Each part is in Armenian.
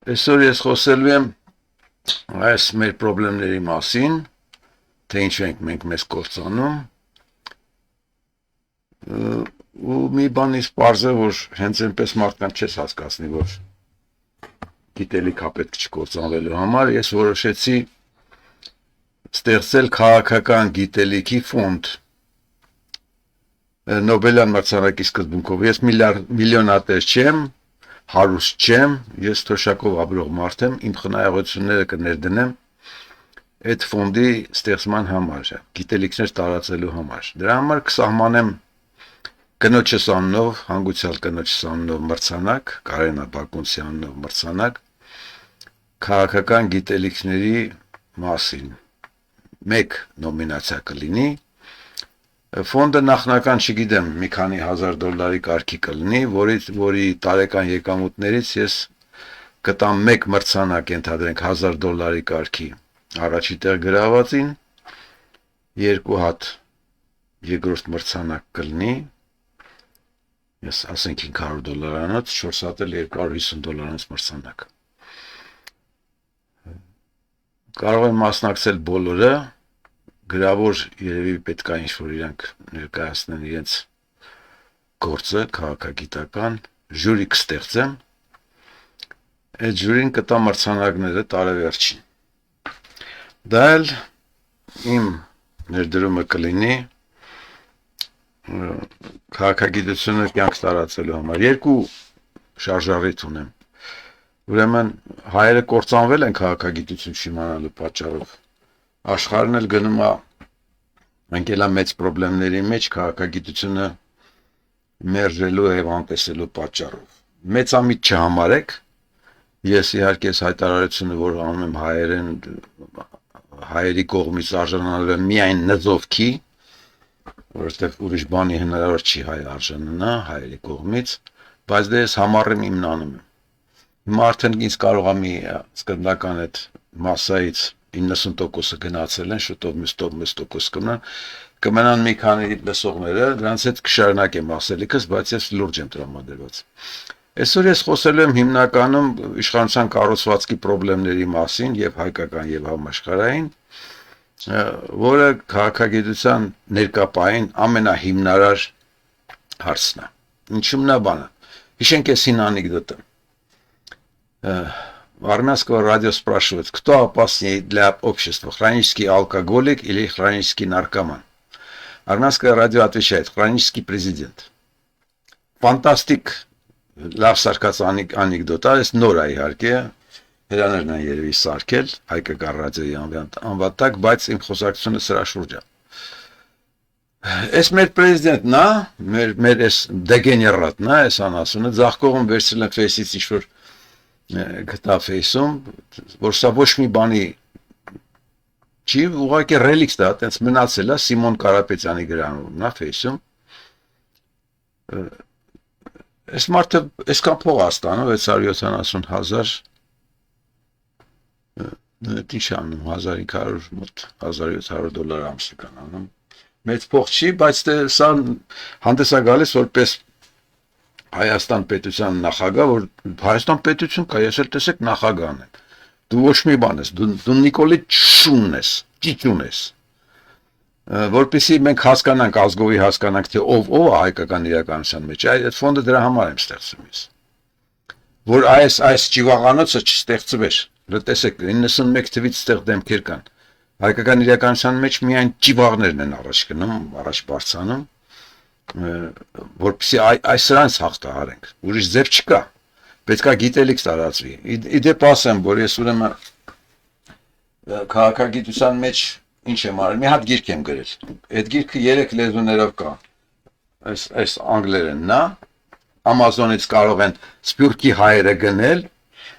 Այսօր ես խոսելու եմ այս մեր խնդիրների մասին, թե ինչ ենք մենք մեզ կործանում, ու մի բանից պարզ է, որ հենց այնպես մարդկանց չես հասկացնի, որ գիտելիք է պետք չկործանվելու համար, ես որոշեցի ստեղծել քաղաքական գիտելիքի ֆոնդ, Նոբելյան մրցանակի սկզբունքով, ես միլիոնատեր չեմ, հարուստ չեմ, ես թոշակով ապրող մարդ եմ, իմ խնայողությունները կներդնեմ այդ ֆոնդի ստեղծման համար, գիտելիքներ տարածելու համար, դրա համար կսահմանեմ կնոջս անունով, հանգուցյալ կնոջս անունով մրցանակ, Կարենա Բակունցի անունով մրցանակ, քաղաքական գիտելիքների մասին, մեկ նոմինացիա կլինի, ֆոնդը նախնական չգիտեմ, մի քանի $1000 կարգի կլինի, որի տարեկան եկամուտներից ես կտամ մեկ մրցանակ, ենթադրենք $1000 կարգի առաջի տեղ գրավածին, 2 հատ երկրորդ մրցանակ կլինի, ես ասենք $500, 4 հատ էլ $250 մրցանակ։ Կարող են մասնակցել բոլորը, գրավոր երևի պետք է ինչ-որ իրանք ներկայացնեն իրենց գործը, քաղաքագիտական, ժյուրի կստեղծեմ, այդ ժյուրին կտա մրցանակները տարեվերջին։ Դա էլ իմ ներդրումը կլինի քաղաքագիտությունը կյանք տարածելու համար։ Երկու շարժառիթ ունեմ։ Ուրեմն հայերը կործանվել են քաղաքագիտություն չիմանալու պատճառով։ Աշխարհն էլ գնում է ընկելա մեծ խնդիրների մեջ քաղաքագիտությունը մերժելու եւ անտեսելու պատճառով։ Մեծամիտ չհամարեք, ես իհարկե հայտարարությունը, որ անում եմ հայերի կողմից արժանանալու միայն նզովքի, որովհետեւ ուրիշ բանի հնարավոր չի հայ արժանանա հայերի կողմից, բայց դե ես համառեմ իմն անում եմ։ Հիմա արդեն ինձ կարող է մի սկզբնական այդ մասսայից 90% գնացել են, շուտով մյուս 10% կմնան մի քանի լսողները, դրանց հետ կշարունակեմ ասելիքս, բայց ես լուրջ եմ տրամադրված։ Այսօր ես խոսելու եմ հիմնականում իշխանության կառուցվածքի խնդիրների մասին, եւ հայկական եւ համաշխարհային, որը քաղաքագիտության ներկապային ամենահիմնարար հարցն է։ Ինչու՞մն է բանը։ Հիշենք այս հին անեկդոտը։ В армянского радио спрашивают, кто опаснее для общества, хронический алкоголик или хронический наркоман? Армянское радио отвечает, хронический президент. Фантастик, լավ սարքած անեկդոտ, այս նոր է իհարկե, հրաներն են երևի սարքել, հայկական ռադիոյի անվատակ, բայց իմ խոսակցությունը սրա շուրջ է։ Այս մեր պրեզիդենտն է, մեր այս դեգեներատն է, այս անասունը, ձախ կողմ վերցրել են ֆեյսից ինչ-որ գտա ֆեյսում, որ սա ոչ մի բանի չի, ուղղակի ռելիքս դա, տենց մնացել է Սիմոն Կարապետյանի գրանունն է ֆեյսում։ Այս մարդը այսքան փող է ստանում, 670,000, ինչ անում, 1500 մոտ $1700 ամսական անում։ Մեծ փող չի, բայց սա հանդես է գալիս որպես Հայաստան պետության նախագահ, որ Հայաստան պետություն կա, ես էլ տեսեք նախագահն եմ։ Դու ոչ մի բան ես, դու Նիկոլի Շունն ես, ճիճուն ես։ Որպեսզի մենք հասկանանք, ազգովի հասկանանք, թե ով է հայկական իրականության մեջ, այդ ֆոնդը դրա համար եմ ստեղծում ես։ Որ այս ճիվաղանոցը չստեղծվեր, տեսեք 91 թվից ստեղ դեմքեր կան։ Հայկական իրականության մեջ միայն ճիվաղներն են առաջ գնում, առաջ բարձրանում, որպեսզի այս սրանց հաղթահարենք, ուրիշ ձև չկա, պետք է գիտելիք տարածվի։ Իդեպ ասեմ, որ ես ուրեմն քաղաքագիտության մեջ ինչ եմ արել, մի հատ գիրք եմ գրել, այդ գիրքը 3 լեզուներով կա, այս անգլերենն է, Ամազոնից կարող են սպյուրքի հայերը գնել,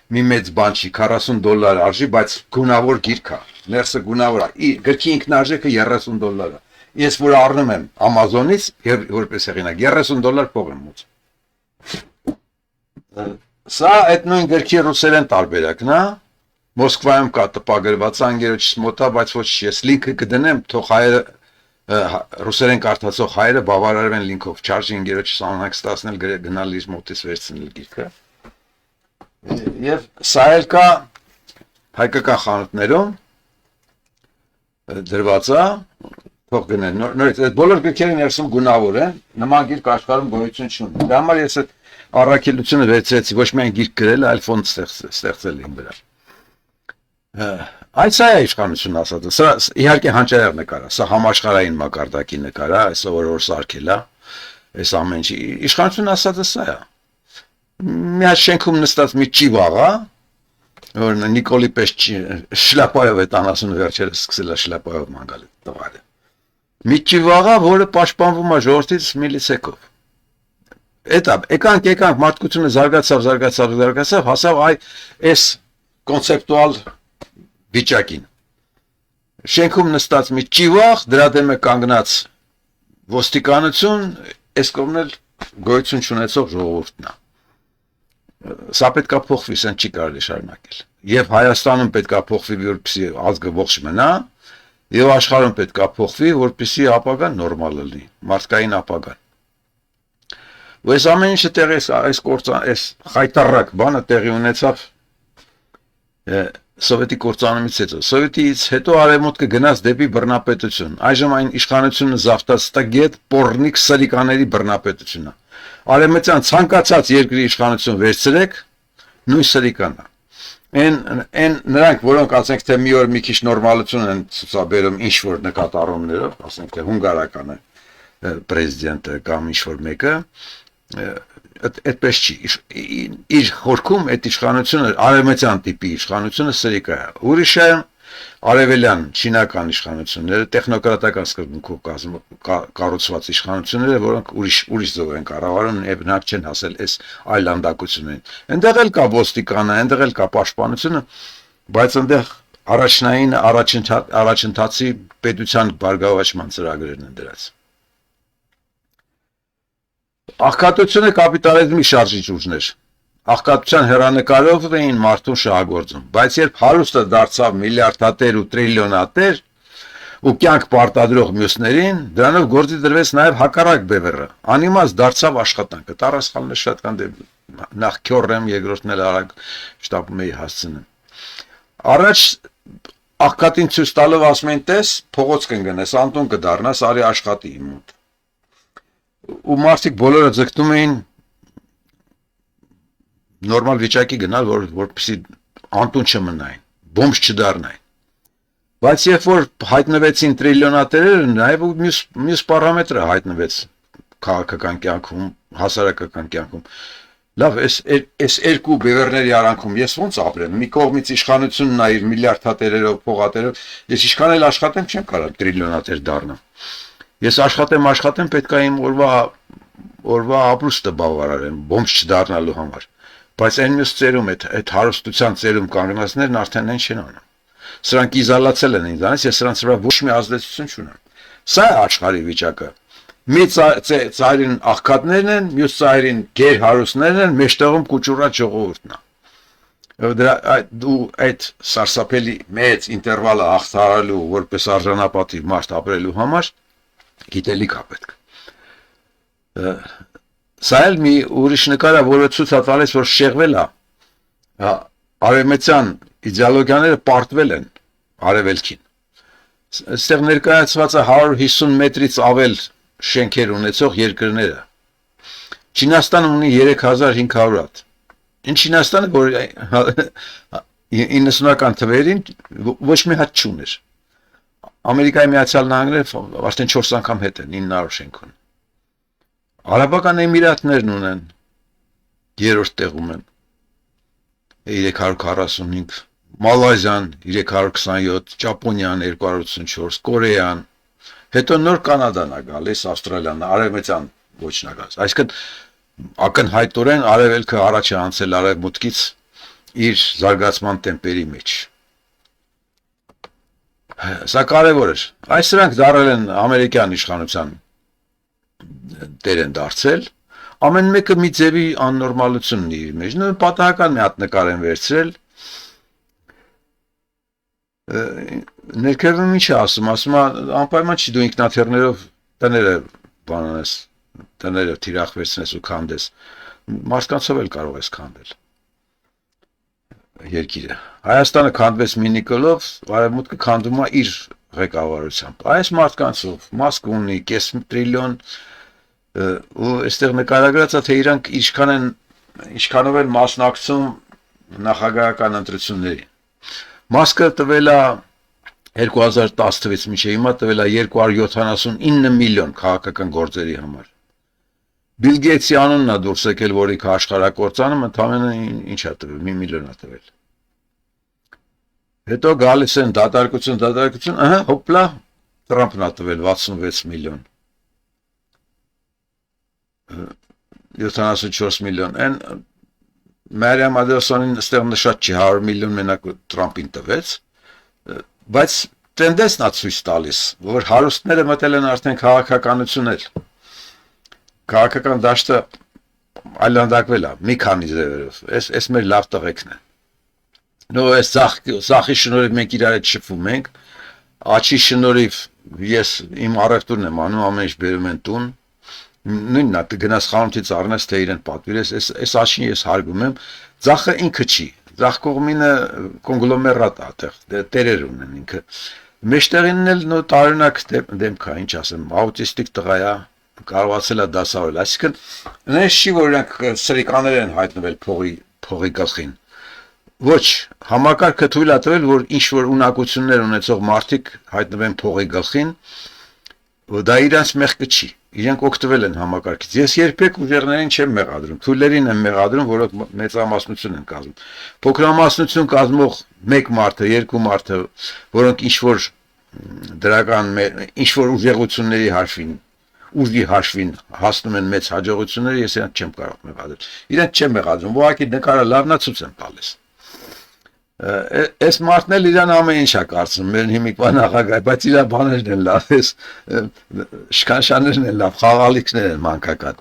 մի մեծ բան չի, $40 արժի, բայց գունավոր գիրք է, ներսը գունավոր է, գրքի ինքնարժեքը $30 է, ես որ առնում եմ Ամազոնից, որպես հեղինակ, $30 փող եմ մոտ։ Սա այդ նույն գրքի ռուսերեն տարբերակն է, Մոսկվայում կա տպագրված անգերոջից մոտ է, բայց ոչ ես լինքը կդնեմ, թող հայերը ռուսերեն կարդացող հայերը բավարարվեն լինքով, չարժի անգերոջից անհանգստացնել գնալ իր մոտից վերցնել գիրքը։ Եվ սա էլ կա հայկական խանութներում դրված է, թող գնեն, նորից, այդ բոլոր գրքերը ներսում գունավոր են, նման գիրք աշխարհում գոյություն չունի։ Դրա համար ես այդ առաքելությունը վերցրեցի, ոչ միայն գիրք գրել, այլ ֆոնդ ստեղծել իմ վրա։ Այդ սա է իշխանություն ասածը, սա իհարկե հանճարեղ նկար է, սա համաշխարհային մակարդակի նկար է, այսօր որ սարքել է, այս ամեն ինչի, իշխանություն ասածը սա է։ Մի հատ շենքում նստած մի ճիվաղ է, որ Նիկոլի պես շլապայով է տանասուն վերջերս սկսել է շլապայով ման գալ տղարը։ Մի ճիվաղ է, որը պաշտպանվում է ժողովրդից միլիցեքով։ Էտա, եկանք մարդկությունը զարգացավ, հասավ այս կոնցեպտուալ վիճակին։ Շենքում նստած մի ճիվաղ, դրա դեմ է կանգնած ոստիկանություն, այս կողմն էլ գոյություն չունեցող ժողովուրդն է։ Սա պետք է փոխվի, սեն չի կարելի շարունակել։ Եվ Հայաստանում պետք է փոխվի, որպեսզի ազգը ողջ մնա, եւ աշխարհում պետք է փոխվի, որպեսզի ապագան նորմալ լինի, մարդկային ապագան։ Ու այս ամեն ինչը տեղի այս խայտարակ բանը տեղի ունեցավ Սովետի կործանումից հետո։ Սովետից հետո արևմուտքը գնաց դեպի բռնապետություն։ Այժմ այն իշխանությունը զավթած տգետ պոռնիկ սրիկաների բռնապետությունն է։ Արևմտյան ցանկացած երկրի իշխանություն վերցրեք, նույն սրիկանն է։ Այն նրանք, որոնք ասենք թե մի օր մի քիչ նորմալություն են ցուցաբերում ինչ որ նկատառումներով, ասենք թե հունգարականը պրեզիդենտը կամ ինչ որ մեկը, այդպես չի իր խորքում այդ իշխանությունը արևմտյան տիպի իշխանությունը սրիկա է ուրիշը արևելյան չինական իշխանությունները տեխնոկրատական սկզբունքով կառուցված իշխանությունները որոնք ուրիշ ձև են կառավարում եւ նրանք չեն հասել այս այլանդակություններին այնտեղ էլ կա ոստիկանը այնտեղ էլ կա պաշտպանությունը բայց այնտեղ առաջընթացի պետության բարգավաճման ծրագրերն են դրած Աղքատությունը կապիտալիզմի շարժիչ ուժներ։ Աղքատության հեռանկարով էին մարդուն շահագործում, բայց երբ հարուստը դարձավ միլիարդատեր ու տրիլիոնատեր ու կյանք պարտադրող մյուսներին, դրանով գործի դրվեց նաև հակառակ բևեռը։ Անիմաց դարձավ աշխատանքը։ Տարասխալն շատ կան նախ քյորեմ, երկրորդն էլ արագ շտապում էի հասցնեմ։ Առաջ աղքատին ցույց տալով ասում են տես, փողոց կընկնես, անտուն կդառնաս, արի աշխատի իմ մոտ։ Ու մարդիկ բոլորը ձգտում էին նորմալ վիճակի գնալ, որպեսզի անտուն չմնային, բոմբ չդառնային։ Բայց երբ որ հայտնվեցին տրիլիոնատերերը, նաև մյուս պարամետրը հայտնվեց քաղաքական կյանքում, հասարակական կյանքում։ Լավ, այս երկու բևեռների արանքում ես ոնց ապրեմ։ Մի կողմից իշխանությունն է իր միլիարդատերերով, փողատերով, ես ինչքան էլ աշխատեմ, չեմ կարող տրիլիոնատեր դառնալ։ Ես աշխատեմ, պետք է իմ օրվա ապրուստը բավարարեմ, բոմբ չդառնալու համար։ Բայց այն մյուս ծերում, այդ հարստության ծերում կանգնածներն արդեն այն չեն անում։ Սրանք իզոլացել են ինձանից, ես սրանց վրա ոչ մի ազդեցություն չունեմ։ Սա է աշխարհի վիճակը։ Մի ծայրին աղքատներն են, մյուս ծայրին գերհարուստներն են, մեջտեղում կուճուռած ժողովուրդն է։ Դու այդ սարսափելի մեծ ինտերվալը հաղթահարելու, որպես արժանապատիվ մարդ ապրելու համար գիտելիք է պետք։ Սա էլ մի ուրիշ նկար է, որը ցույց է տալիս, որ շեղվել է։ Արևմտյան իդեոլոգիաները պարտվել են արևելքին։ Այստեղ ներկայացված է 150 մետրից ավել շենքեր ունեցող երկրները։ Չինաստանը ունի 3500 հատ։ Ինչ Չինաստանը, որ 90-ական թվերին ոչ մի հատ չուներ։ Ամերիկայի Միացյալ Նահանգները արդեն 4 անգամ հետ են 900 շենք ունեն։ Արաբական Էմիրատներն ունեն 3-րդ տեղում են 345, Մալայզիան 327, Ճապոնիան 284, Կորեան, հետո նոր Կանադան է գալիս, Ավստրալիան, արևմտյան ոչն է գալիս։ Այսինքն ակնհայտորեն արևելքը առաջ է անցել արևմուտքից իր զարգացման տեմպերի մեջ։ Սա կարևոր է։ Այս սրանք դարել են ամերիկյան իշխանության դեր են դարձել, ամեն մեկը մի ձևի աննորմալություն ունի իր մեջ, նույն պատահական մի հատ նկար են վերցրել, ներքևում ինչ է ասում է անպայման չի դու ինքնաթիռներով տները բանանես, տները թիրախ վերցնես ու քանդես, մարդկանցով էլ կարող ես քանդել, երկիրը։ Հայաստանը քանդվեց Մինիկոլով, Արևմուտքը քանդում է իր ղեկավարությամբ։ Այս մարդկանցով մասկ ունի կես տրիլիոն ու այստեղ նկարագրած է թե իրանք ինչքանով են մասնակցում նախագահական ընտրությունների։ Մասկը տվել է 2010 թվականից մինչև հիմա տվել է 279 միլիոն քաղաքական գործերի համար։ Բիլ Գեյթսի անունն է դուրս եկել, որի աշխարհակործանում ընդամենը ինչ է տվել, 1 միլիոն է տվել։ Հետո գալիս են դատարկություն, հոպլա, Տրամփն է տվել 66 միլիոն։ 74 միլիոն։ Այն Մարիամ Ադերսոնին ստեղ նշած չի 100 միլիոն մենակ Տրամփին տվեց, բայց տենդենսն է ցույց տալիս, որ հարուստները մտել են արդեն քաղաքականություն էլ։ Քաղաքական դաշտը այլանդակվել է մի քանի ձևերով։ Այս մեր լավ տղեկն է։ Նո այս ծախի շնորհիվ մենք իրար հետ շփվում ենք, աչի շնորհիվ ես իմ առևտուրն եմ անում, ամեն ինչ բերում են տուն։ Նույնն է, գնաս խանութից առնես թե իրեն պատվիրես, այս աչին ես հարգում եմ, ծախը ինքը չի, ծախ կողմինը կոնգլոմերատ է, տերեր ունեն ինքը։ Մեջտեղինն էլ նո տարօրինակ դեմք է, ինչ ասեմ, աուտիստիկ տղա է, կարողացել է դասավորել, այսինքն նես չի, որ իրանք սրիկաներ են հայտնվել փողի գլխին։ Ոչ, համակարգը թույլ է տվել, որ ինչ որ ունակություններ ունեցող մարդիկ հայտնվեն փողի գլխին, դա իրանց մեղքը չի։ Իրենք օգտվել են համակարգից։ Ես երբեք ուժերներին չեմ մեղադրում, թույլերին եմ մեղադրում, որոնք մեծամասնություն են կազմում։ Փոքրամասնություն կազմող 1 մարդը, 2 մարդը, որոնք ինչ որ դրական ինչ որ ուժեղությունների ուժի հաշվին հասնում են մեծ հաջողությունները, ես իրանք չեմ կարող մեղադրել։ Իրանք չեմ մեղադրում, ուղղակի նկարը լավն է ցույց եմ տալիս։ Այս մարդն էլ իրան ամեն ինչ է կարծում, մեր հիմիկվա նախագահ, բայց իր բաներն են լավ, շքանշաններն են լավ, խաղալիքներ են մանկական։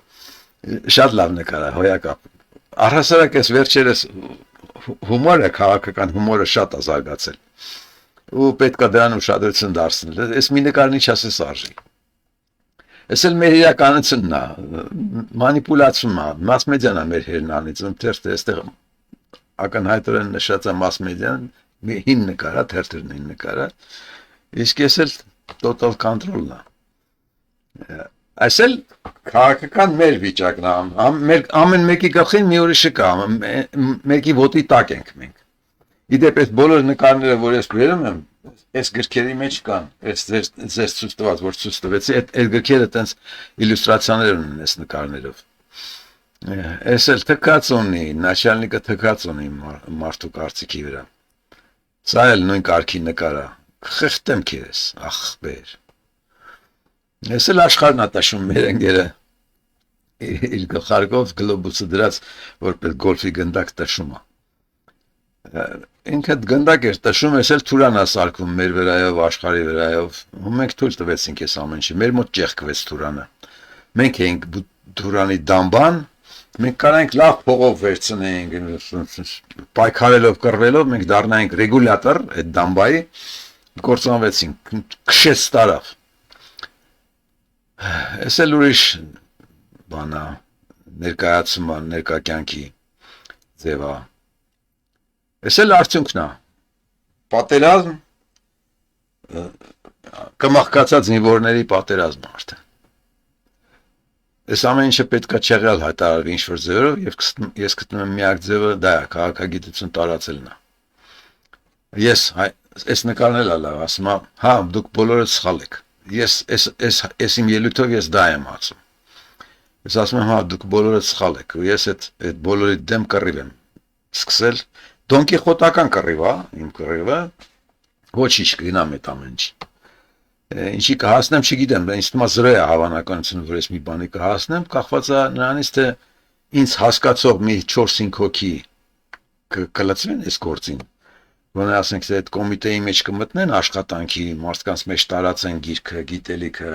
Շատ լավ նկար է, հոյակապ։ Առհասարակ այս վերջերս հումորը, քաղաքական հումորը շատ է զարգացել։ Ու պետք է դրան ուշադրություն դարձնել։ Այս մի նկարն ինչ ասես արժի։ Այս էլ մեր իրականությունն է, մանիպուլացում է, մաս մեդիան է մեր հերնանից, այստեղ ակնհայտորեն նշած է մաս մեդիան, հին նկարա, թերթերն հին նկարա, իսկ ես էլ total control-ն է։ Այս էլ քաղաքական մեր վիճակն է, ամեն մեկի գլխին մի ուրիշը կա, մեկի ոտի տակ ենք մենք։ Իդեպ այս բոլոր նկարները, որ ես բերում եմ, այս գրքերի մեջ կան, այս ձեզ ցույց տված, որ ցույց տվեցի, այդ գրքերը տենց իլյուստրացիաներ ունեն այս նկարներով։ Այս էլ թքած ունի, начальника թքած ունի մարդու կարծիքի վրա։ Սա էլ նույն կարգի նկար է։ Խեղտեմ քեզ, ախպեր։ Այս էլ աշխարհն է տաշում մեր ընկերը։ Իր գլխարկով գլոբուսը դրած, որպես գոլֆի գնդակ տաշում է։ Ինքը գնդակ էր տաշում, ես էլ թուրան է սարքում մեր վրայով, աշխարհի վրայով։ Ու մենք թույլ տվեցինք այս ամեն ինչը։ Մեր մոտ ճեղքվեց թուրանը։ Մենք էինք թուրանի դամբան, մենք կարանք լավ փողով վերցնեինք, պայքարելով, կռվելով, մենք դառնայինք ռեգուլյատոր այդ դամբայի, գործանվեցինք, քշեց տարավ։ Այս էլ ուրիշ բան է, ներկայացում է, ներկա կյանքի ձև է։ Այս էլ արդյունքն է։ Պատերազմ, կմաղկացած զինվորների պատերազմ արդեն։ Այս ամեն ինչը պետք է չեղյալ հայտարարվի ինչ-որ ձևերով, եւ ես գտնում եմ միակ ձևը դա է, քաղաքագիտություն տարածելն է։ Ես այս նկարն էլ լավ ասում եմ, հա, դուք բոլորը սխալ եք։ Ես իմ ելույթով ես դա եմ ասում։ Ես ասում եմ, հա, դուք բոլորը սխալ եք, ու ես այդ բոլորի դեմ կռիվ եմ սկսել։ Դոնկի խոտական կռիվ է, իմ կռիվը, ոչինչ կգնամ այդ ամեն ինչ։ Ինչի կհասնեմ, չգիտեմ, ինձ թվում է 0 է հավանականությունը, որ ես մի բանի կհասնեմ, կախված է նրանից, թե ինձ հասկացող մի 4-5 հոգի կլծվեն այս գործին։ Ոնց ասենք, թե այդ կոմիտեի մեջ կմտնեն աշխատանքի, մարդկանց մեջ տարածեն գիրքը, գիտելիքը,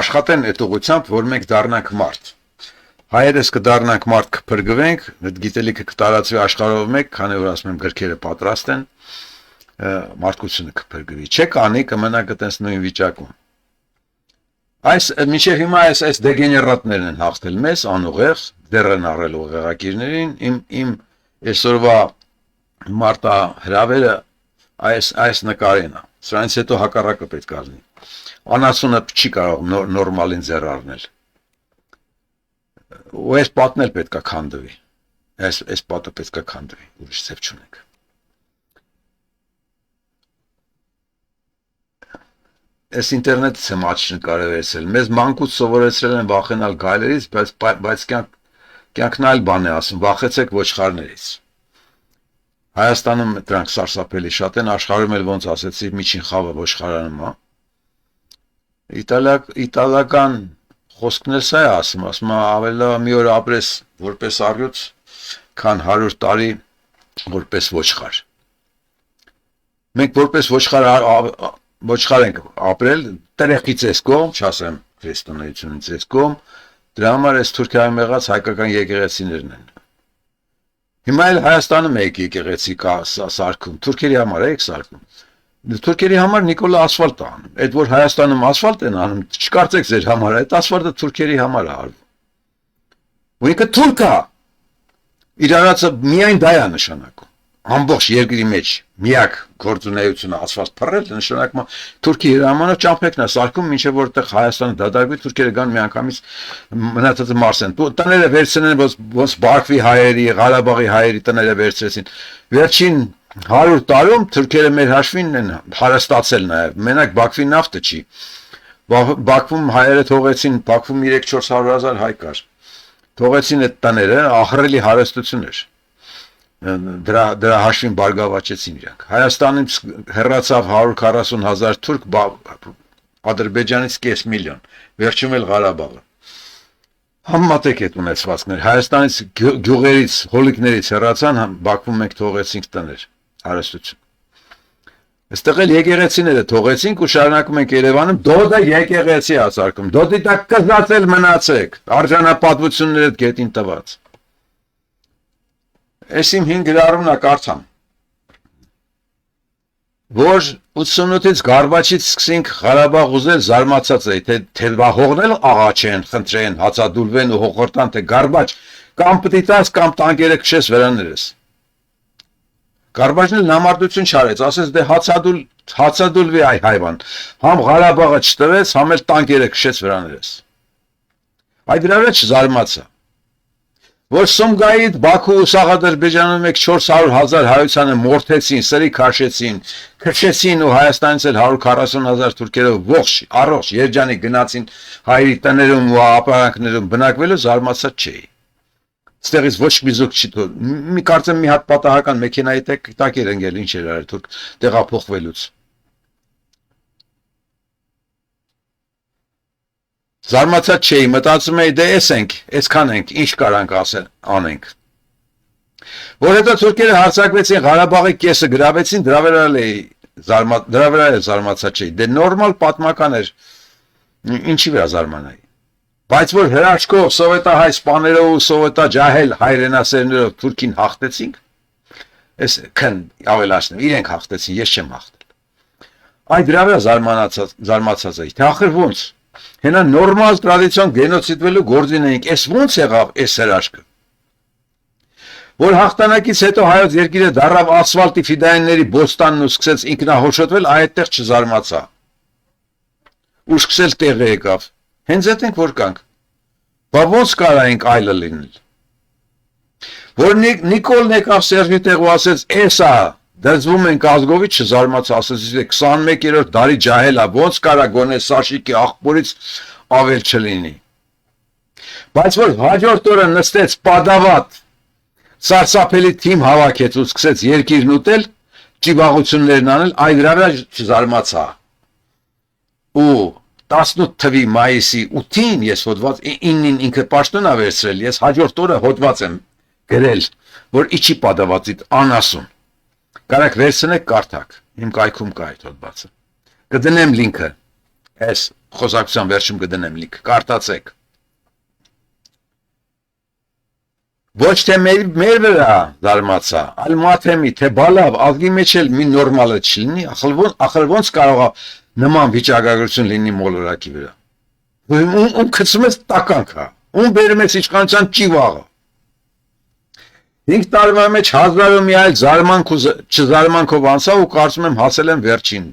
աշխատեն այդ ուղղությամբ, որ մենք դառնանք մարդ։ Հայերս կդառնանք մարդ, կփրկվենք, այդ գիտելիքը կտարածվի աշխարհով մեկ, քանի որ ասում եմ գրքերը պատրաստ են, մարդկությունը կփրկվի։ Չեք անի, կմնաք այտենց նույն վիճակում։ Այս մինչև հիմա այս դեգեներատներն են հաղթել մեզ անուղեղ, դեռ են առել ուղեղակիրներին, իմ այսօրվա մարտա հրավերը այս նկարին է։ Սրանից հետո հակառակը պետք է լինի։ Անասունը չի կարող նորմալին ձեռ առնել։ Ու այս պատն էլ պետք է քանդվի։ Այս պատը պետք է քանդվի, ուրիշ ձև չունենք։ Այս ինտերնետից եմ աչք նկարել, մեզ մանկուց սովորեցրել են վախենալ գայլերից, բայց կյանքն այլ բան է ասում, վախեցեք ոչխարներից։ Հայաստանում դրանք սարսափելի շատ են, աշխարհում էլ ոնց ասեցի, միջին խավը ոչխարանում է։ Իտալական խոսքն էլ սա է ասում է ավելի լավ մի օր ապրես որպես առյուծ, քան 100 տարի որպես ոչխար։ Մենք որպես ոչխար ենք ապրել, տրեխի ծեսկում, չասեմ քրիստոնեությունի ծեսկում, դրա համար այս Թուրքիայում եղած հայկական եկեղեցիներն են։ Հիմա էլ Հայաստանում եք եկեղեցի կա սարքում, թուրքերի համար եք սարքում։ Թուրքերի համար Նիկոլը ասֆալտ է անում։ Այդ որ Հայաստանում ասֆալտ են անում, չկարծեք ձեր համար, այդ ասֆալտը թուրքերի համար է արվում։ Ու ինքը թուրք է։ Իր արածը միայն դա է նշանակում։ Ամբողջ երկրի մեջ միակ գործունեությունը ասված փռել նշանակում է Թուրքի հրամանով ճամփեքն է սարքում մինչև որտեղ Հայաստանը դադարվի թուրքերը գան միանգամից մնացածը մարսեն տները վերցնեն ոնց Բաքվի հայերի Ղարաբաղի հայերի տները վերցրեցին վերջին 100 տարում թուրքերը մեր հաշվին են հարստացել նաև մենակ Բաքվի նավթը չի Բաքվում հայերը թողեցին Բաքվում 3-400 հազար հայ կար թողեցին այդ տները ահռելի հարստություն էր դրա հաշվին բարգավաճեցին իրանք Հայաստանից հեռացավ 140 հազար թուրք Ադրբեջանից կես միլիոն վերջում էլ Ղարաբաղը համատեք այդ ունեցվածքներ Հայաստանից գյուղերից հոլիկներից հեռացան Բաքվում մենք թողեցինք տներ հարստություն Այստեղ էլ եկեղեցիները թողեցինք ու շարունակում ենք Երևանում դոդը եկեղեցի ասարկում դոդի տակ կզածել մնացեք արժանապատվությունները գետին տված Այս իմ 5 գրառումն է կարծամ որ 88-ից Գարբաչից սկսենք Ղարաբաղ ուզել զարմացած է թե հողնել աղա չեն խնդրեն հացադուլվեն ու հողորտան թե Գարբաչ կամ պտիտած կամ տանկերը քշես վրաներս Գարբաչն էլ նամարտություն չարեց ասես դե հացադուլվի այ հայվան համ Ղարաբաղը չտվեց համ էլ տանկերը քշեց վրաներս Այդ դրա վրա չզարմացա որ Սումգայիդ Բաքու ու Ադրբեջանում 400 հազար հայությանը մորթեցին, սրի քաշեցին, քշեցին ու Հայաստանից էլ 140 հազար թուրքերով ողջ առողջ երջանիկ գնացին հայերի տներում ու ապարանքներում բնակվելու զարմացած չէի։ Ստեղից ոչ մի զուգ չի թող։ Մի կարծեմ մի հատ պատահական մեքենայի տակ էր ընկել ինչ էր արել թուրք տեղափոխվելուց։ Զարմացած չէի, մտածում էի դե էսենք, այսքան ենք, ինչ կարանք անենք։ Որ հետո թուրքերը հարձակվեցին Ղարաբաղի կեսը գրավեցին, դրա վրա էլ զարմացած չէի։ Դե նորմալ պատմական էր, ինչի վրա զարմանայի։ Բայց որ հրաշքով սովետահայ սպաներով ու սովետաջահել հայրենասերներով թուրքին հաղթեցինք, այս քն ավելացնեմ, իրենք հաղթեցին, ես չեմ հաղթել։ Այդ դրա վրա զարմացած էի, թե ախր ոնց Հենա նորմալ տրադիցիոն գենոցիդվելու գործին էինք, այս ոնց եղավ այս հրաշքը։ Որ հաղթանակից հետո հայոց երկիրը դառավ ասֆալտի ֆիդայինների բոստանն ու սկսեց ինքնահոշոտվել, այդտեղ չզարմացա։ Ու սկսել տեղը եկավ։ Հենց այդ ենք որ կանք։ Բա ոնց կարայինք այլը լինել։ Որ Նիկոլն եկավ Սերժի տեղ ու ասեց, «Էսա դրձվում ենք ազգովի չզարմացա, ասեցի 21-րդ դարի ջահելա, ոնց կարա գոնե Սաշիկի աղբորից ավել չլինի։ Բայց որ հաջորդ օրը նստեց падավատ, սարսափելի թիմ հավաքեց ու սկսեց երկիրն ուտել, ճիվաղություններն անել, այ դրա վրա չզարմացա։ Ու 18 թվի մայիսի 8-ին ես հոդված 9-ին ինքը պաշտոն ա վերցրել, ես հաջորդ օրը հոդված եմ գրել, որ իջի падավատիդ անասուն։ Կարակ վերցնեք կարդակ, իմ կայքում կա այդ հոդվածը։ Կդնեմ լինքը, այս խոսակցության վերջում կդնեմ լինք, կարդացեք։ Ոչ թե մեր վրա զարմացա, այլ մաթեմի, թե բալավ, ազգի մեջ էլ մի նորմալը չլինի, ախր ոնց կարող է նման վիճակագրություն լինի մոլորակի վրա։ ում գցում ես տականքա, ում բերում ես իշխանության ճիվաղը։ 5 տարվա մեջ հազարով մի այլ չզարմանքով անցա ու կարծում եմ հասել եմ վերջին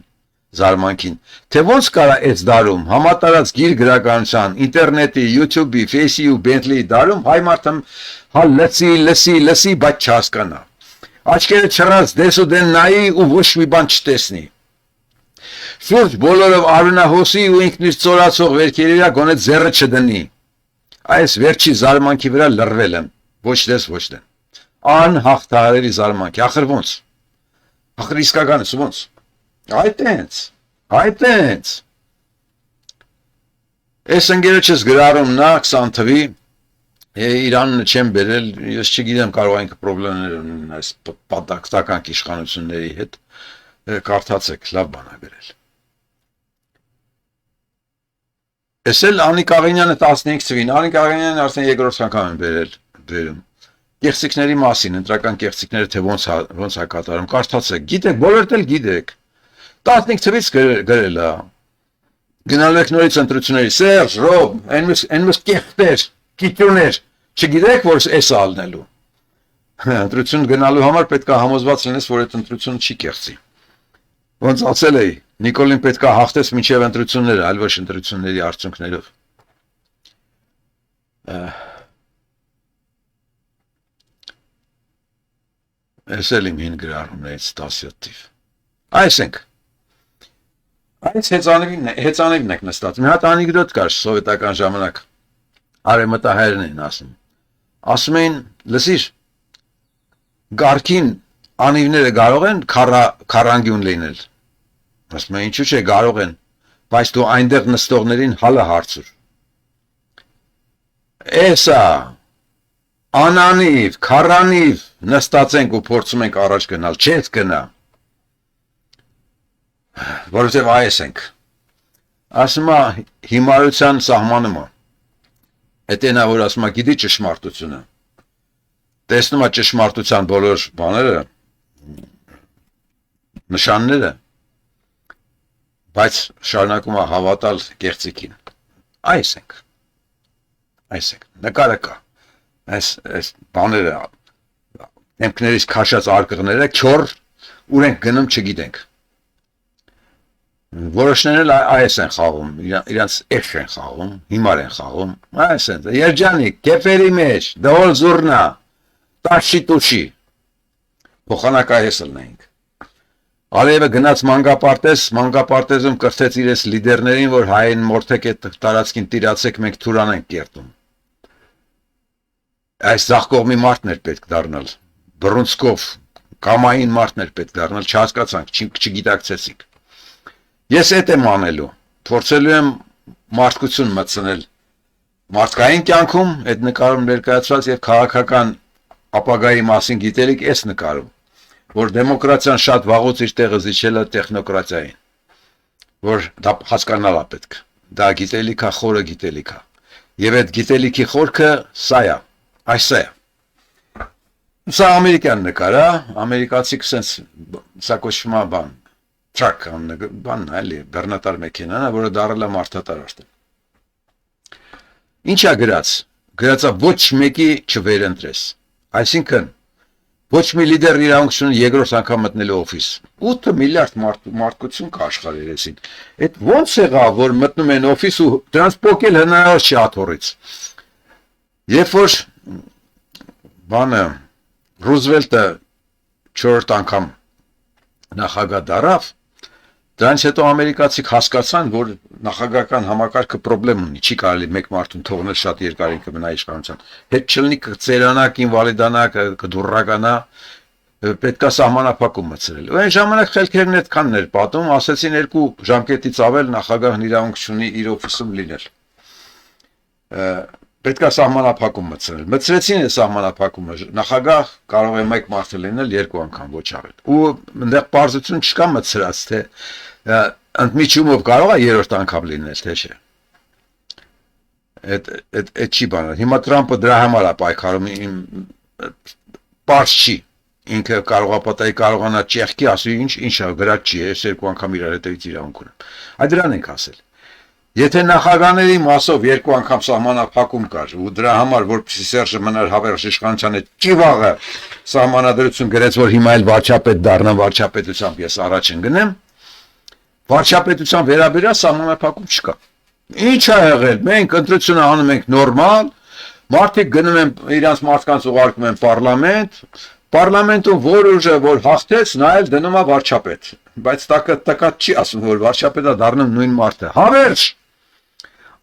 զարմանքին, թե ոնց կարա այս դարում համատարած գիր գրականության, ինտերնետի, YouTube-ի, Face-ի ու Bentley-ի դարում հայ մարդը հա լսի, բայց չհասկանա։ Աչքերը չռած դես ու դեն նայի ու ոչ մի բան չտեսնի։ Շուրջ բոլորով արունահոսի ու ինքն իր ծորացող վերքերի վրա գոնե ձեռը չդնի։ Այս վերջի զարմանքի վրա լռվել եմ, ոչ դես ոչ դեն։ Անհաղթահարելի զարմանք, ախր ոնց։ Ախր իսկականս ոնց։ Այտենց։ Այս ընկերոջս գրառում նա 20 թվի, Իրանը չեմ բերել, ես չգիտեմ կարող ենք պրոբլեմներ ունեն այս պատակտական իշխանությունների հետ, կարդացեք, լավ բան է բերել։ Ես էլ Անիկ Աղինյանը 15 թվին, Անիկ Աղինյանը արդեն երկրորդ անգամ են բերում։ Կեղծիքների մասին, ընտրական կեղծիքները թե ոնց է կատարում, կարդացեք, գիտեք, բոլորդ էլ գիտեք։ 15 թվից գրել է։ Գնալու եք նորից ընտրությունների, Սերժ, Ռոբ, այն մս կեղտեր, կիտրուներ, չգիտեք, որ էս ալնելու։ Ընտրություն գնալու համար պետք է համոզված լինես, որ այդ ընտրությունը չի կեղծի։ Ոնց ասել էի, Նիկոլին պետք է հաղթես մինչև ընտրությունները, այլ ոչ ընտրությունների արդյունքներով։ Ես էլ իմ հին գրառումներից 17 թիվ։ Այսենք Այս հեծանիվն եք նստած։ Մի հատ անեկդոտ կար սովետական ժամանակ։ Արևմտահայերն են ասում։ Ասում էին, լսիր, գարքին անիվները կարող են քառանգյուն լինել։ Ասում են, ինչու՞ չէ, կարող են, բայց դու այնտեղ նստողներին հալը հարցուր։ Էսա անանիվ, քառանիվ նստած ենք ու փորձում ենք առաջ գնալ, չես գնա։ Որովհետև այս ենք, ասում է հիմարության սահմանումը, էդ ենա, որ ասում է գիտի ճշմարտությունը, տեսնում է ճշմարտության բոլոր բաները, նշանները, բայց շարունակում է հավատալ կեղծիքին, այս ենք, նկարը կա, այս բաները, դեմքներից քաշած արկղները, չոր, ուր ենք գնում չգիտենք, Որոշներն էլ այս են խաղում, իրանց էշ են խաղում, հիմար են խաղում, այս են, երջանիկ, կեպերի մեջ, դողոլ զուրնա, տաշի տուշի, փոխանակայես լնենք։ Ալիևը գնաց մանգապարտեզում կրթեց իրես լիդերներին, որ հային մորթեք այդ տարածքին տիրացեք, մենք թուրան ենք կերտում։ Այս ձախ կողմի մարդն էր պետք դառնալ, բռունցքով, կամային մարդն էր պետք դառնալ, չհասկացանք, չգիտակցեցինք։ Ես էդ եմ անելու, փորձելու եմ մարդկություն մտցնել մարդկային կյանքում, այդ նկարում ներկայացված եւ քաղաքական ապագայի մասին գիտելիք էս նկարում, որ դեմոկրատիան շատ վաղուց իր տեղը զիջել է տեխնոկրատիային, որ դա հասկանալ է պետք, դա գիտելիք է, խորը գիտելիք է, եւ այդ գիտելիքի խորքը սա է, այս է։ Սա ամերիկյան նկար է, ամերիկացիք sense սա կոչվում է բան Truck բանն էլի, բեռնատար մեքենան, որը դարել է մարդատար արդեն։ Ինչ է գրած։ Գրածա ոչ մեկի չվերընտրես։ Այսինքն ոչ մի լիդեր իրավունք չունի երկրորդ անգամ մտնելու օֆիս։ 8 միլիարդ մարդկություն կա աշխարհի երեսին։ Այդ ո՞նց եղավ, որ մտնում են օֆիս ու դրանց փոկել հնարավոր չի աթոռից։ Երբ որ բանը Ռուզվելտը 4-րդ անգամ նախագահ դարավ, դրանից հետո ամերիկացիք հասկացան, որ նախագահական համակարգը խնդրեմ ունի, չի կարելի մեկ մարդուն թողնել շատ երկար կմնա իշխանության։ Հետ չլինի կծերանա, կինվալիդանա, կդուրրականա, պետքա սահմանափակում մտցրել։ Ու այն ժամանակ խելքերն այդքանն էր պատում, ասեցին 2 ժամկետից ավել նախագահն իրավունք չունի իր օֆիսում լինել։ Պետքա սահմանափակում մտցրել։ Մտցրեցին այս սահմանափակումը, նախագահ կարող է մեկ մարդ լինել 2 անգամ, ոչ ավել։ Ու այնտեղ բարձություն չկա մտցրած, թե ընդմիջումով կարող է 3-րդ անգամ լինել, թե չէ։ Այդ չի բանը։ Հիմա Թրամփը դրա համար է պայքարում, պարզ չի։ Ինքը կարողանա ճեղքի ասի ինչ է գրած չի, ես 2 անգամ իրար հետևից իրավունք ունեմ։ Այդ դրան ենք ասել։ Եթե նախագաների մասով երկու անգամ սահմանափակում կար ու դրա համար որպեսզի Սերժը մնար հավերժ իշխանության հետ ճիվաղը սահմանադրություն գրեց, որ հիմա էլ վարչապետ դառնա, վարչապետությամբ ես առաջ ընկնեմ, վարչապետության վերաբերյալ սահմանափակում չկա։ Ինչ ա եղել, մենք ընտրությունը անում ենք նորմալ, մարդիկ գնում են իրանց մարդկանց ուղարկում են Պարլամենտում որ ուժը որ հաղթեց, նա էլ դնում է վարչապետ, բայց տակատ չի ասում, որ վարչապետը դառնում նույն մարդը։ Հավերժ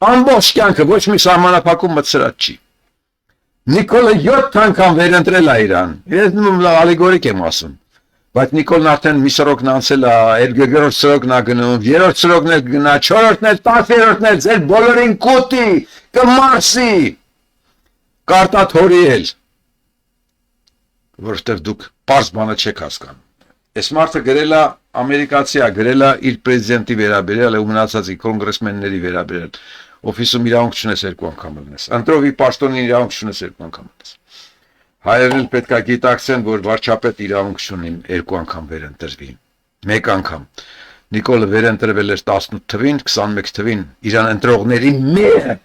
ամբողջ կյանքը ոչ մի սահմանափակում մտցրած չի։ Նիկոլը 7 անգամ վերընտրել է իրան։ Ես ալեգորիկ եմ ասում։ Բայց Նիկոլն արդեն մի սրոքն անցել է, երկրորդ սրոքն է գնում, երրորդ սրոքն էլ գնա, չորրորդն էլ, 10-րդն էլ, ձեր բոլորին կուտի, կմարսի, կարտաթորի էլ, որովհետև դուք պարզ բանը չեք հասկանում։ Այս մարդը գրել է, ամերիկացի է, գրել է իր պրեզիդենտի վերաբերյալ ու մնացածի կոնգրեսմենների վերաբերյալ, օֆիսում իրավունք չունես 2 անգամ լնես, ընտրովի պաշտոնին իրավունք չունես 2 անգամ լնես։ Հայերն պետք է գիտակցեն, որ վարչապետ իրավունք չունի 2 անգամ վերընտրվի, 1 անգամ։ Նիկոլը վերընտրվել էր 18 թվին, 21 թվին իրան ընտրողների մերը։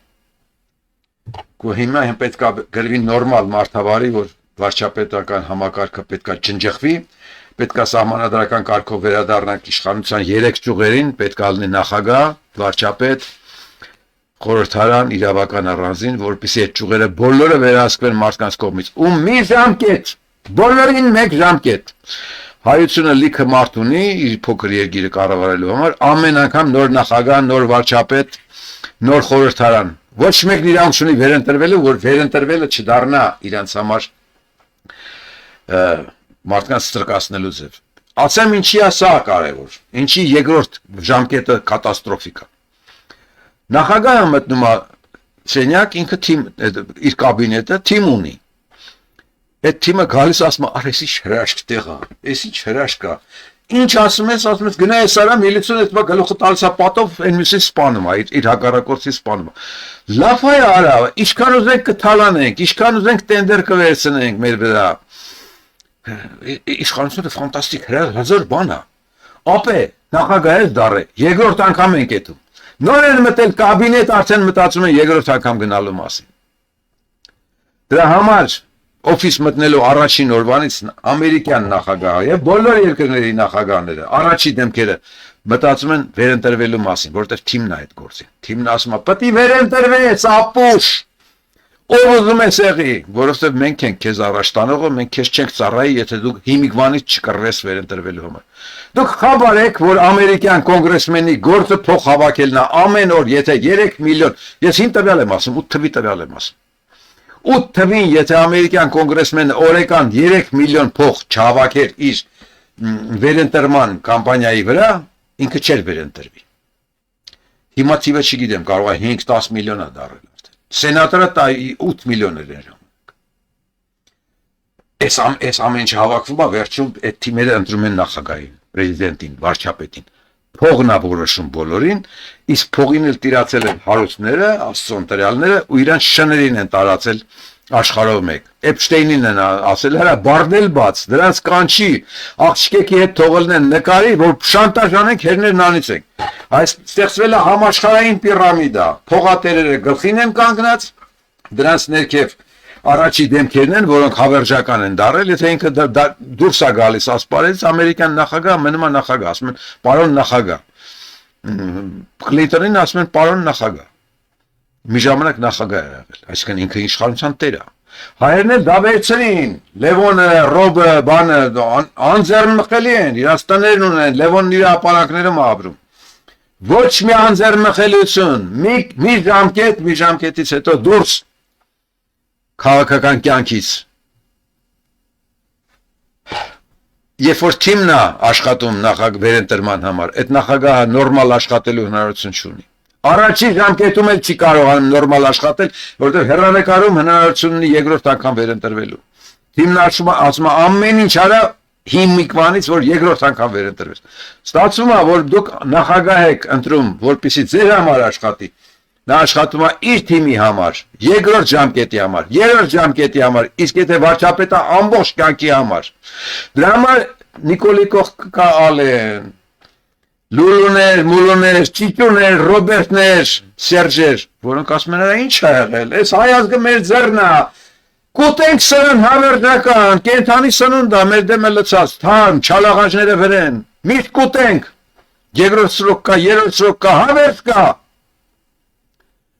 Հիմա պետք է գրվի նորմալ մարդավարի, որ վարչապետական համակարգը պետք է ջնջղվի, պետք է սահմանադրական կարգով վերադառնանք իշխանության 3 ճյուղերին, պետք է լինի նախագահ, վարչապետ, խորհրդարան, իրավական առանձին, որպեսզի այդ ճյուղերը բոլորը վերահսկվեն մարդկանց կողմից։ Ու մի ժամկետ, բոլորին 1 ժամկետ։ Հայությունը լիքը մարդ ունի իր փոքր երկիրը կառավարելու համար, ամեն անգամ նոր նախագահ, նոր վարչապետ, նոր խորհրդարան։ Ոչ մեկն իրավունք չունի վերընտրվելու, որ վերընտրվելը չդառնա իրանց համար մարդկանց ստրկացնելու ձև։ Ասեմ ինչի է սա կարևոր, ինչի երկրորդ ժամկետը կատաստրոֆիկ է։ Նախագահը մտնում է սենյակ, ինքը իր կաբինետը թիմ ունի։ Այդ թիմը գալիս ասում է, «Արես ինչ հրաշք տեղ է, էս ինչ հրաշք է»։ Ինչ ասում ես, գնա այս արա միլիցիոն այդ գլուխը տալիս է պատով, այն մյուսին սպանում է, իր հակառակորդին սպանում է։ Լավ է արա, ինչքան ուզենք կթալանենք, ինչքան ուզենք տենդեր կվերցնենք մեր վրա։ Իշխանությունը ֆանտաստիկ հզոր բան է։ Ապե, նախագահ դառը, երկրորդ անգամ ենք էտում։ Նոր են մտել կաբինետ, արդեն մտածում են երկրորդ անգամ գնալու մասին։ Դրա համար օֆիս մտնելու առաջին օրվանից ամերիկյան նախագահը եւ բոլոր երկրների նախագահները առաջի դեմքերը մտածում են վերընտրվելու մասին, որովհետեւ թիմն է այդ գործին։ Թիմն ասում է՝ «Պետք է վերընտրվես, ապուշ»։ Ով ուզում է սեղի, որովհետեւ մենք ենք քեզ առաջ տանողը, մենք քեզ չենք ծառայի, եթե դու հիմիկվանից չկռվես վերընտրվելու համար։ Դուք խաբար եք, որ ամերիկյան կոնգրեսմենի գործը փող հավաքելն է ամեն օր, եթե 3 միլիոն, ես 5 տվյալ եմ ասում, 8 թվի տվյալ եմ ասում։ 8 թվին, եթե ամերիկյան կոնգրեսմենը օրական 3 միլիոն փող չհավաքեր իր վերընտրման կամպանիայի վրա, ինքը չէր վերընտրվի։ Հիմա թիվը չգիտեմ, կարող է 5-10 միլիոն է դառել արդեն։ Սենատորը 8 միլիոն էր ժամանակ։ Այս ամեն ինչ հավաքվում է, վերջում այդ թիմերը ընտրում են նախագահին, պրեզիդենտին, վարչապետին։ Փողն է որոշում բոլորին, իսկ փողին էլ տիրացել են հարուստները, աստծո ընտրյալները ու իրանց շներին են տարածել աշխարհով մեկ։ Էփշտեյնին են ասել, հələ բարդել բաց, դրանց կանչի, աղջիկի հետ թողելն նկարի, որ շանտաժ անենք, հերներն անիցենք։ Այս ստեղծվել է համաշխարհային պիրամիդա, փողատերերը գլխին են կանգնած, դրանց ներքև առաջի դեմքերն են, որոնք հավերժական են դարել, եթե ինքը դուրս է գալիս ասպարեզից, ամերիկյան նախագահ մնում է նախագահ, ասում են պարոն նախագահ։ Կլինտոնին ասում են պարոն նախագահ։ Մի ժամանակ նախագահ է եղել, այսինքն ինքը իշխանության տեր է։ Հայերն էլ դա վերցրին, Լևոնը, Ռոբը, բանը անձեռնմխելի են, իրաց տներն ունեն, Լևոնն իր ապարանքներում է ապրում։ Ոչ մի անձեռնմխելիություն, մի ժամկետից հետո դուրս քաղաքական կյանքից։ Երբ որ թիմն է աշխատում վերընտրման համար, այդ նախագահը նորմալ աշխատելու հնարավորություն չունի։ Առաջին ժամկետում էլ չի կարողանում նորմալ աշխատել, որովհետև հեռանկարում հնարավորություն ունի երկրորդ անգամ վերընտրվելու։ Թիմն ասում է ամեն ինչ արա հիմիկվանից, որ երկրորդ անգամ վերընտրվես։ Ստացվում է, որ դուք նախագահ եք ընտրում, որպեսզի ձեր համար աշխատի։ Նա աշխատում է իր թիմի համար, երկրորդ ժամկետի համար, երրորդ ժամկետի համար, իսկ եթե վարչապետը ամբողջ կյանքի համար։ Դրա համար Նիկոլի կողք կա Ալեն, Լուլուներ, մուլուներ, Ճիճուներ, Ռոբերտներ, Սերջեր, որոնք ասում են, ինչ ա եղել, այս հայազգը մեր ձեռն է, կուտենք սրն հավերժական, կենթանի սնունդ է, մեր դեմը լցած, թարմ, չալաղանջները վրեն, միշտ կուտենք, երկրորդ սրոք կա, երրորդ սրոք կա, հավերժ կա,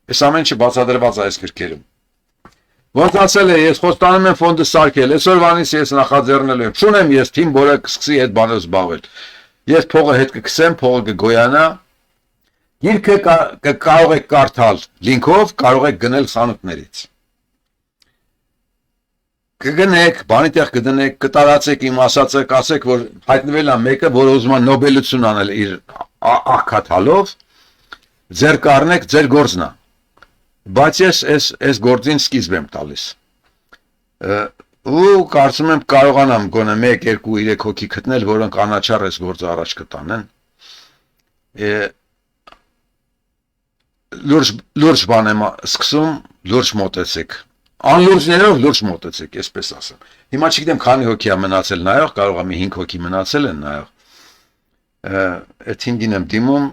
այս ամեն ինչը բացադրված է այս գրքերում, ոնց ասել է, ես խոստանում եմ ֆոնդը սարքել, այսօրվանից ես նախաձեռնելու եմ, չունեմ ես թիմ, որը կսկսի այդ բանով զբաղվել, ես փողը հետ կգցեմ, փողը կգոյանա, գիրքը կարող եք կարդալ լինքով, կարող եք գնել խանութներից, կգնեք, բանի տեղ կդնեք, կտարածեք իմ ասածը, կասեք, որ հայտնվել է մեկը, որ ուզում է նոբելություն անել իր աղքաթալով, ձեր կառնեք, ձեր գործն է, բայց ես այս գործին սկիզբ եմ տալիս, ու կարծում եմ կարողանամ գոնե 1, 2, 3 հոգի գտնել, որոնք անաչառ այս գործը առաջ կտանեն, լուրջ բան եմ սկսում, լուրջ մոտեցեք, անլուրջներով լուրջ մոտեցեք, այսպես ասեմ, հիմա չգիտեմ քանի հոգի է մնացել նայող, կարող է մի 5 հոգի մնացել են նայող, այդ 5-ին եմ դիմում,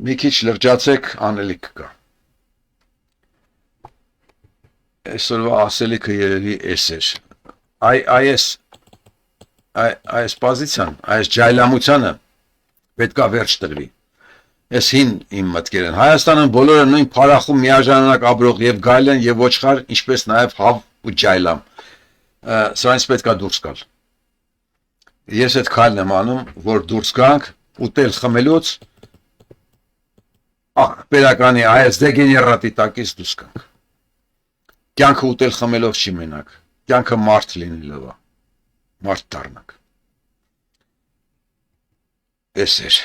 մի քիչ լրջացեք, անելիք կա, այսօրվա ասելիքը երևի էս էր, այս պազիցիան, այս ջայլամությանը պետք է վերջ տրվի, այս հին իմ մտքեր են, Հայաստանում բոլորը նույն փարախում միաժամանակ ապրող եւ գայլ են եւ ոչխար, ինչպես նաեւ հավ ու ջայլամ, սրանից պետք է դուրս գալ, ես այդ քայլն եմ անում, որ դուրս գանք, ուտել խմելուց, ախպերականի այս դեգեներատի տակից դուրս գանք, կյանքը ուտել խմելով չի մենակ, կյանքը մարդ լինելով է, մարդ դառնանք, էս էր